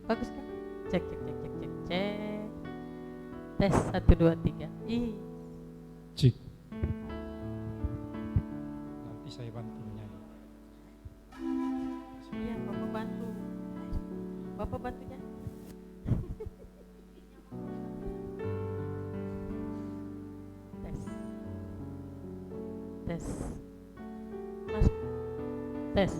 Bagus kan? Cek cek cek cek cek cek. Tes 1 2 3. Ih, Cik. Nanti saya bantu menyanyi. iya Bapak bantu. Bapak bantunya. Tes. Tes. Mas. Tes.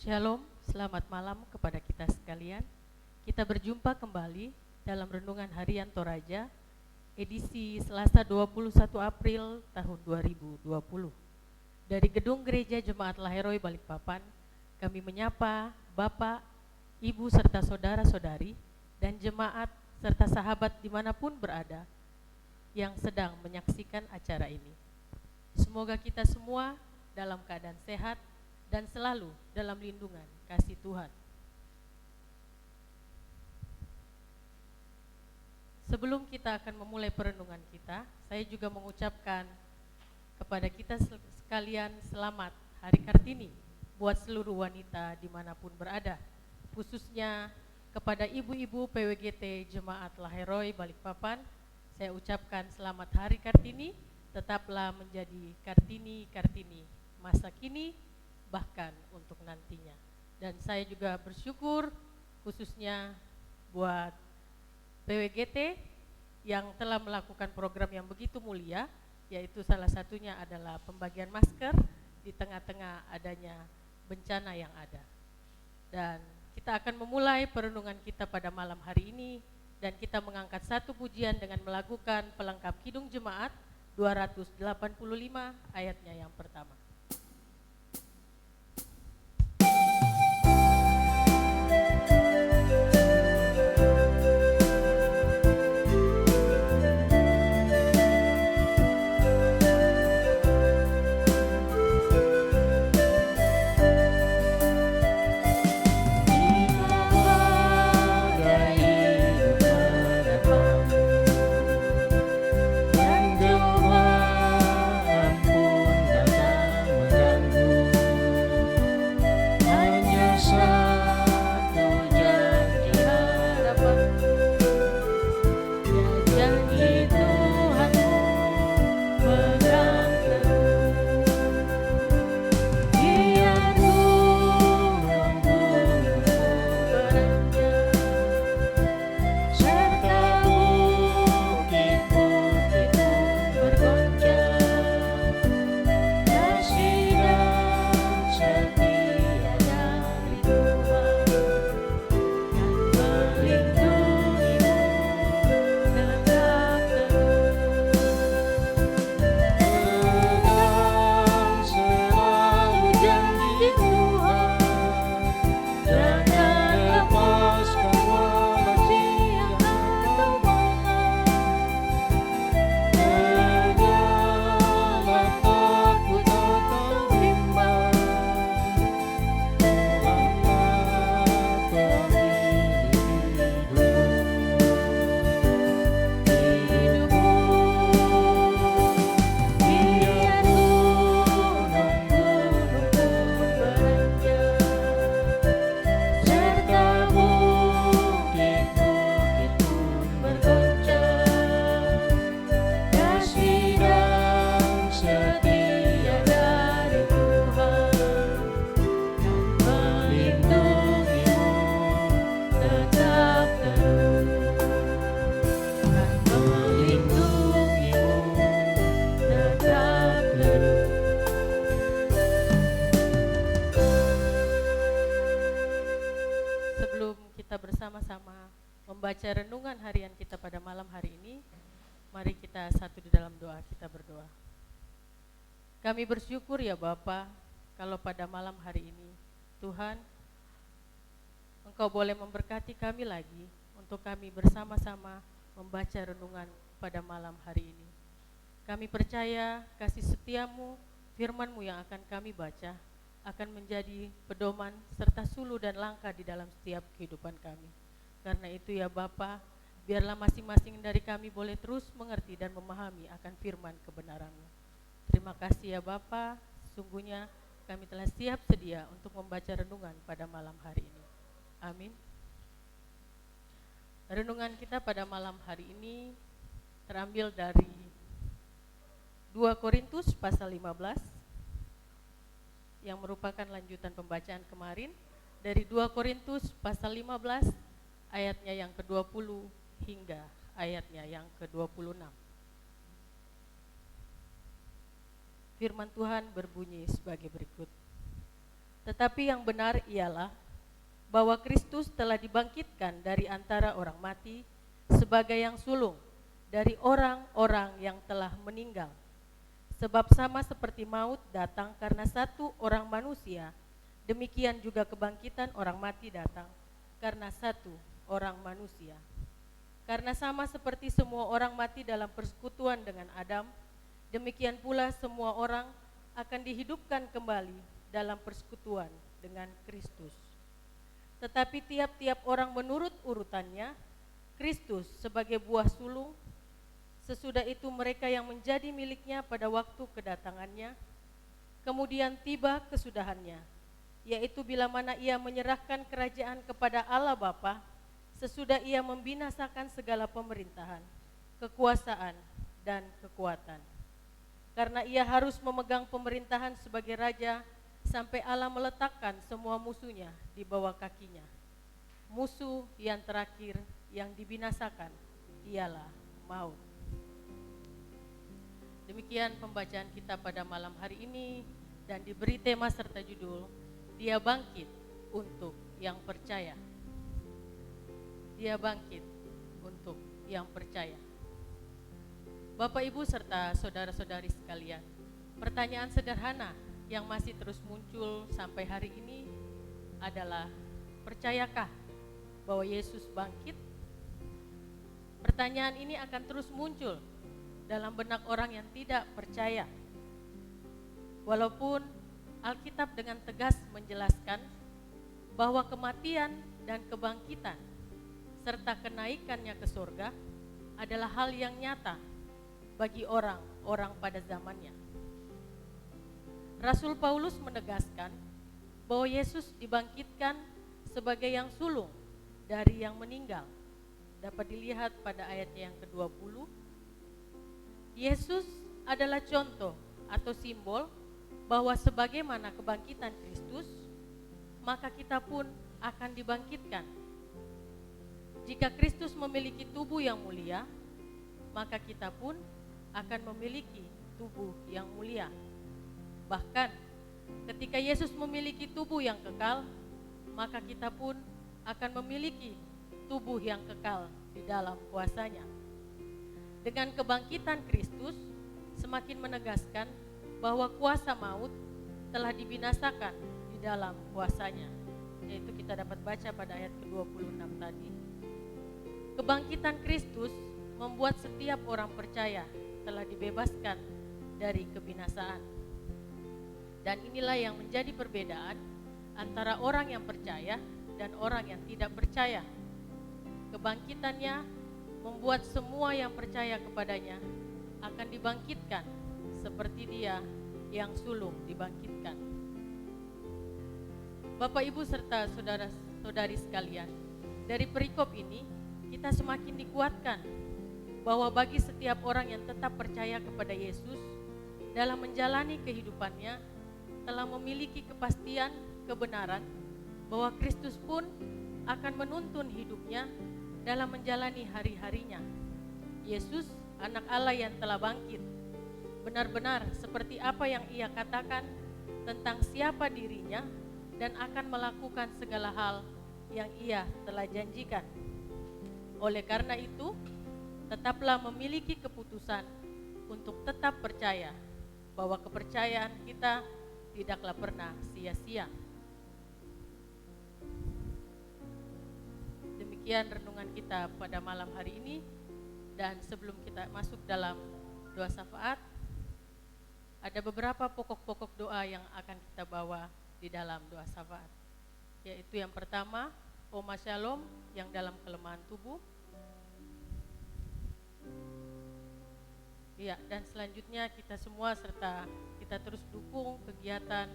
Shalom, selamat malam kepada kita sekalian. Kita berjumpa kembali dalam Renungan Harian Toraja, edisi Selasa 21 April tahun 2020. Dari Gedung Gereja Jemaat Laheroi Balikpapan, kami menyapa Bapak, Ibu serta saudara-saudari dan jemaat serta sahabat dimanapun berada yang sedang menyaksikan acara ini. Semoga kita semua dalam keadaan sehat dan selalu dalam lindungan kasih Tuhan. Sebelum kita akan memulai perenungan kita, saya juga mengucapkan kepada kita sekalian selamat Hari Kartini buat seluruh wanita dimanapun berada, khususnya kepada ibu-ibu PWGT Jemaat Laheroi Balikpapan. Saya ucapkan selamat Hari Kartini, tetaplah menjadi Kartini-Kartini masa kini bahkan untuk nantinya. Dan saya juga bersyukur khususnya buat PWGT yang telah melakukan program yang begitu mulia, yaitu salah satunya adalah pembagian masker di tengah-tengah adanya bencana yang ada. Dan kita akan memulai perenungan kita pada malam hari ini, dan kita mengangkat satu pujian dengan melakukan pelengkap Kidung Jemaat 285 ayatnya yang pertama. Yang Gemah ampun datang. renungan harian kita pada malam hari ini, mari kita satu di dalam doa, kita berdoa. Kami bersyukur ya Bapa, kalau pada malam hari ini, Tuhan, Engkau boleh memberkati kami lagi untuk kami bersama-sama membaca renungan pada malam hari ini. Kami percaya kasih setiamu, firman-Mu yang akan kami baca, akan menjadi pedoman serta suluh dan langkah di dalam setiap kehidupan kami. Karena itu ya Bapa, biarlah masing-masing dari kami boleh terus mengerti dan memahami akan firman kebenaran-Mu. Terima kasih ya Bapa, sesungguhnya kami telah siap sedia untuk membaca renungan pada malam hari ini. Amin. Renungan kita pada malam hari ini terambil dari 2 Korintus pasal 15, yang merupakan lanjutan pembacaan kemarin dari 2 Korintus pasal 15 ayatnya yang ke-20 hingga ayatnya yang ke-26. Firman Tuhan berbunyi sebagai berikut. Tetapi yang benar ialah bahwa Kristus telah dibangkitkan dari antara orang mati sebagai yang sulung dari orang-orang yang telah meninggal. Sebab sama seperti maut datang karena satu orang manusia, demikian juga kebangkitan orang mati datang karena satu orang manusia. Karena sama seperti semua orang mati dalam persekutuan dengan Adam, demikian pula semua orang akan dihidupkan kembali dalam persekutuan dengan Kristus. Tetapi tiap-tiap orang menurut urutannya, Kristus sebagai buah sulung, sesudah itu mereka yang menjadi miliknya pada waktu kedatangannya, kemudian tiba kesudahannya, yaitu bila mana ia menyerahkan kerajaan kepada Allah Bapa, sesudah ia membinasakan segala pemerintahan, kekuasaan, dan kekuatan. Karena ia harus memegang pemerintahan sebagai raja, sampai Allah meletakkan semua musuhnya di bawah kakinya. Musuh yang terakhir yang dibinasakan ialah maut. Demikian pembacaan kita pada malam hari ini dan diberi tema serta judul Dia Bangkit untuk yang Percaya. Dia bangkit untuk yang percaya. Bapak, Ibu, serta saudara-saudari sekalian, pertanyaan sederhana yang masih terus muncul sampai hari ini adalah, percayakah bahwa Yesus bangkit? Pertanyaan ini akan terus muncul dalam benak orang yang tidak percaya. Walaupun Alkitab dengan tegas menjelaskan bahwa kematian dan kebangkitan serta kenaikannya ke surga adalah hal yang nyata bagi orang-orang pada zamannya. Rasul Paulus menegaskan bahwa Yesus dibangkitkan sebagai yang sulung dari yang meninggal. Dapat dilihat pada ayatnya yang ke-20. Yesus adalah contoh atau simbol bahwa sebagaimana kebangkitan Kristus, maka kita pun akan dibangkitkan. Jika Kristus memiliki tubuh yang mulia, maka kita pun akan memiliki tubuh yang mulia. Bahkan ketika Yesus memiliki tubuh yang kekal, maka kita pun akan memiliki tubuh yang kekal di dalam kuasa-Nya. Dengan kebangkitan Kristus semakin menegaskan bahwa kuasa maut telah dibinasakan di dalam kuasa-Nya. Yaitu kita dapat baca pada ayat ke-26 tadi. Kebangkitan Kristus membuat setiap orang percaya telah dibebaskan dari kebinasaan. Dan inilah yang menjadi perbedaan antara orang yang percaya dan orang yang tidak percaya. Kebangkitannya membuat semua yang percaya kepadanya akan dibangkitkan seperti Dia yang sulung dibangkitkan. Bapak, Ibu, serta saudara-saudari sekalian, dari perikop ini kita semakin dikuatkan bahwa bagi setiap orang yang tetap percaya kepada Yesus dalam menjalani kehidupannya telah memiliki kepastian kebenaran bahwa Kristus pun akan menuntun hidupnya dalam menjalani hari-harinya. Yesus, anak Allah yang telah bangkit, benar-benar seperti apa yang Ia katakan tentang siapa dirinya dan akan melakukan segala hal yang Ia telah janjikan. Oleh karena itu, tetaplah memiliki keputusan untuk tetap percaya bahwa kepercayaan kita tidaklah pernah sia-sia. Demikian renungan kita pada malam hari ini, dan sebelum kita masuk dalam doa syafaat, ada beberapa pokok-pokok doa yang akan kita bawa di dalam doa syafaat, yaitu yang pertama, Oma Shalom yang dalam kelemahan tubuh. Ya, dan selanjutnya kita semua serta kita terus dukung kegiatan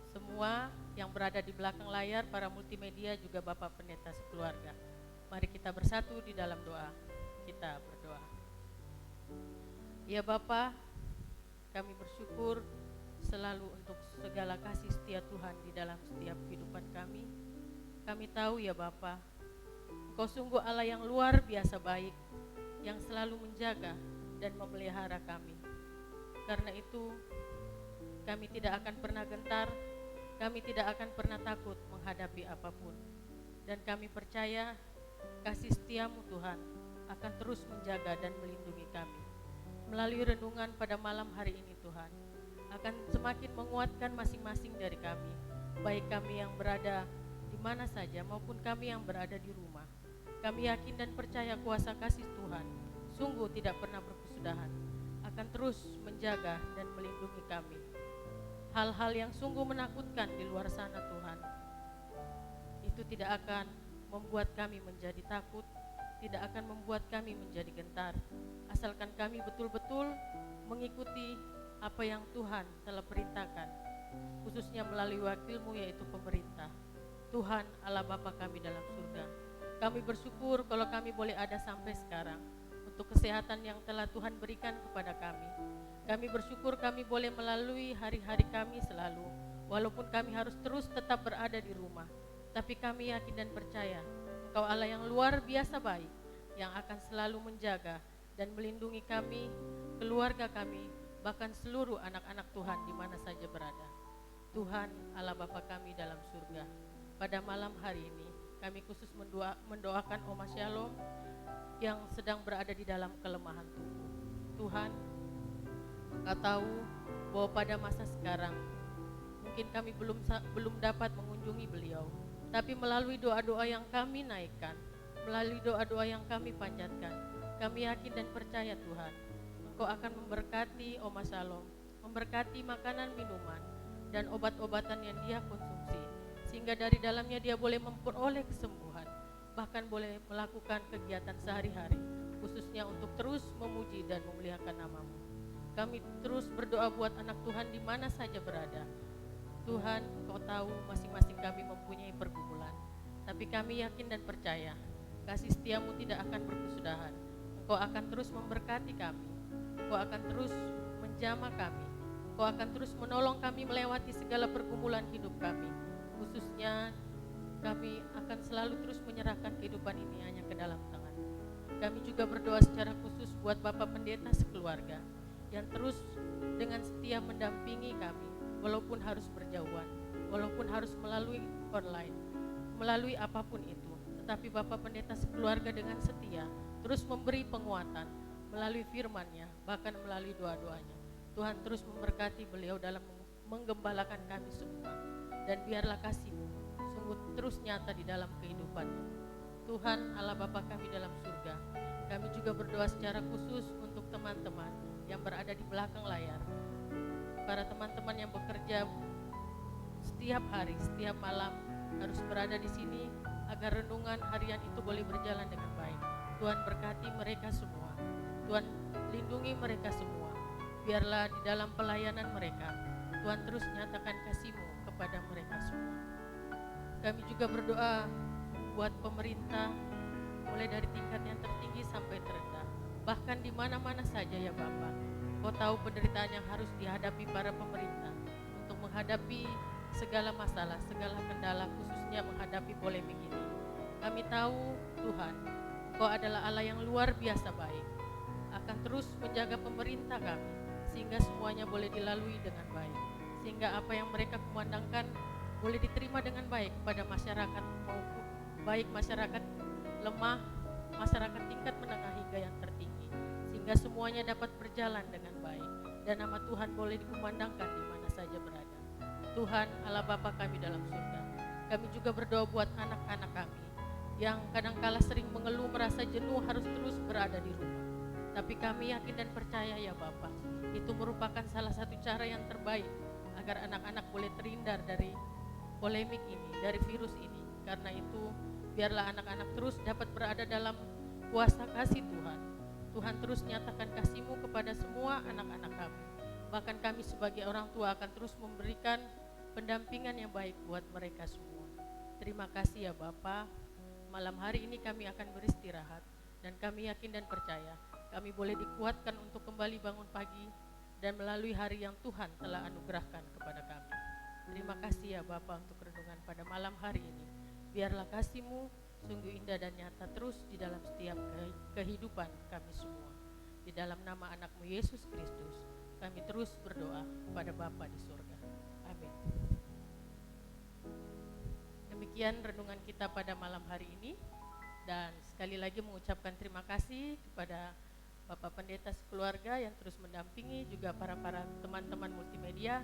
semua yang berada di belakang layar, para multimedia, juga Bapak Pendeta sekeluarga. Mari kita bersatu di dalam doa. Kita berdoa. Ya Bapa, kami bersyukur selalu untuk segala kasih setia Tuhan di dalam setiap kehidupan kami. Kami tahu ya Bapa, Engkau sungguh Allah yang luar biasa baik, yang selalu menjaga dan memelihara kami. Karena itu, kami tidak akan pernah gentar, kami tidak akan pernah takut menghadapi apapun. Dan kami percaya kasih setiamu Tuhan akan terus menjaga dan melindungi kami. Melalui renungan pada malam hari ini Tuhan, akan semakin menguatkan masing-masing dari kami, baik kami yang berada di mana saja maupun kami yang berada di rumah. Kami yakin dan percaya kuasa kasih Tuhan sungguh tidak pernah berkesudahan, akan terus menjaga dan melindungi kami. Hal-hal yang sungguh menakutkan di luar sana Tuhan, itu tidak akan membuat kami menjadi takut, tidak akan membuat kami menjadi gentar, asalkan kami betul-betul mengikuti apa yang Tuhan telah perintahkan, khususnya melalui wakilmu yaitu pemerintah. Tuhan Allah Bapa kami dalam surga, kami bersyukur kalau kami boleh ada sampai sekarang, untuk kesehatan yang telah Tuhan berikan kepada kami. Kami bersyukur kami boleh melalui hari-hari kami selalu, walaupun kami harus terus tetap berada di rumah, tapi kami yakin dan percaya Engkau Allah yang luar biasa baik, yang akan selalu menjaga dan melindungi kami, keluarga kami, bahkan seluruh anak-anak Tuhan di mana saja berada. Tuhan Allah Bapa kami dalam surga, pada malam hari ini kami khusus mendoakan Oma Shalom yang sedang berada di dalam kelemahan tubuh. Tuhan, Engkau tahu bahwa pada masa sekarang mungkin kami belum dapat mengunjungi beliau, tapi melalui doa-doa yang kami naikkan, melalui doa-doa yang kami panjatkan, kami yakin dan percaya Tuhan, Engkau akan memberkati Oma Shalom, memberkati makanan, minuman, dan obat-obatan yang dia konsumsi, sehingga dari dalamnya dia boleh memperoleh kesembuhan, bahkan boleh melakukan kegiatan sehari-hari, khususnya untuk terus memuji dan memuliakan nama-Mu. Kami terus berdoa buat anak Tuhan di mana saja berada. Tuhan, Engkau tahu masing-masing kami mempunyai pergumulan, tapi kami yakin dan percaya kasih setiamu tidak akan berkesudahan. Engkau akan terus memberkati kami, Engkau akan terus menjamah kami, Engkau akan terus menolong kami melewati segala pergumulan hidup kami. Khususnya kami akan selalu terus menyerahkan kehidupan ini hanya ke dalam tangan. Kami juga berdoa secara khusus buat Bapak Pendeta sekeluarga yang terus dengan setia mendampingi kami, walaupun harus berjauhan, walaupun harus melalui online, melalui apapun itu. Tetapi Bapak Pendeta sekeluarga dengan setia terus memberi penguatan melalui firman-Nya, bahkan melalui doa-doanya. Tuhan terus memberkati beliau dalam menggembalakan kami semua, dan biarlah kasih-Mu sungguh terus nyata di dalam kehidupannya. Tuhan Allah Bapa kami dalam surga, kami juga berdoa secara khusus untuk teman-teman yang berada di belakang layar, para teman-teman yang bekerja setiap hari, setiap malam harus berada di sini agar renungan harian itu boleh berjalan dengan baik. Tuhan berkati mereka semua, Tuhan lindungi mereka semua, biarlah di dalam pelayanan mereka Tuhan terus nyatakan kasih-Mu kepada mereka semua. Kami juga berdoa buat pemerintah, mulai dari tingkat yang tertinggi sampai terendah, bahkan di mana-mana saja ya Bapak. Kau tahu penderitaan yang harus dihadapi para pemerintah untuk menghadapi segala masalah, segala kendala, khususnya menghadapi polemik ini. Kami tahu Tuhan, Kau adalah Allah yang luar biasa baik, akan terus menjaga pemerintah kami, sehingga semuanya boleh dilalui dengan baik, sehingga apa yang mereka kumandangkan boleh diterima dengan baik pada masyarakat, maupun baik masyarakat lemah, masyarakat tingkat menengah hingga yang tertinggi, sehingga semuanya dapat berjalan dengan baik dan nama Tuhan boleh dikumandangkan di mana saja berada. Tuhan Allah Bapa kami dalam surga, kami juga berdoa buat anak-anak kami yang kadangkala sering mengeluh merasa jenuh harus terus berada di rumah. Tapi kami yakin dan percaya ya Bapa, itu merupakan salah satu cara yang terbaik agar anak-anak boleh terhindar dari polemik ini, dari virus ini. Karena itu biarlah anak-anak terus dapat berada dalam kuasa kasih Tuhan. Tuhan terus nyatakan kasih-Mu kepada semua anak-anak kami. Bahkan kami sebagai orang tua akan terus memberikan pendampingan yang baik buat mereka semua. Terima kasih ya Bapa. Malam hari ini kami akan beristirahat dan kami yakin dan percaya kami boleh dikuatkan untuk kembali bangun pagi dan melalui hari yang Tuhan telah anugerahkan kepada kami. Terima kasih ya Bapa untuk renungan pada malam hari ini. Biarlah kasih-Mu sungguh indah dan nyata terus di dalam setiap kehidupan kami semua. Di dalam nama anak-Mu Yesus Kristus, kami terus berdoa kepada Bapa di surga. Amin. Demikian renungan kita pada malam hari ini, dan sekali lagi mengucapkan terima kasih kepada Bapak Pendeta sekeluarga yang terus mendampingi, juga para teman-teman multimedia,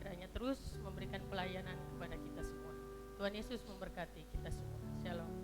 kiranya terus memberikan pelayanan kepada kita semua. Tuhan Yesus memberkati kita semua. Shalom.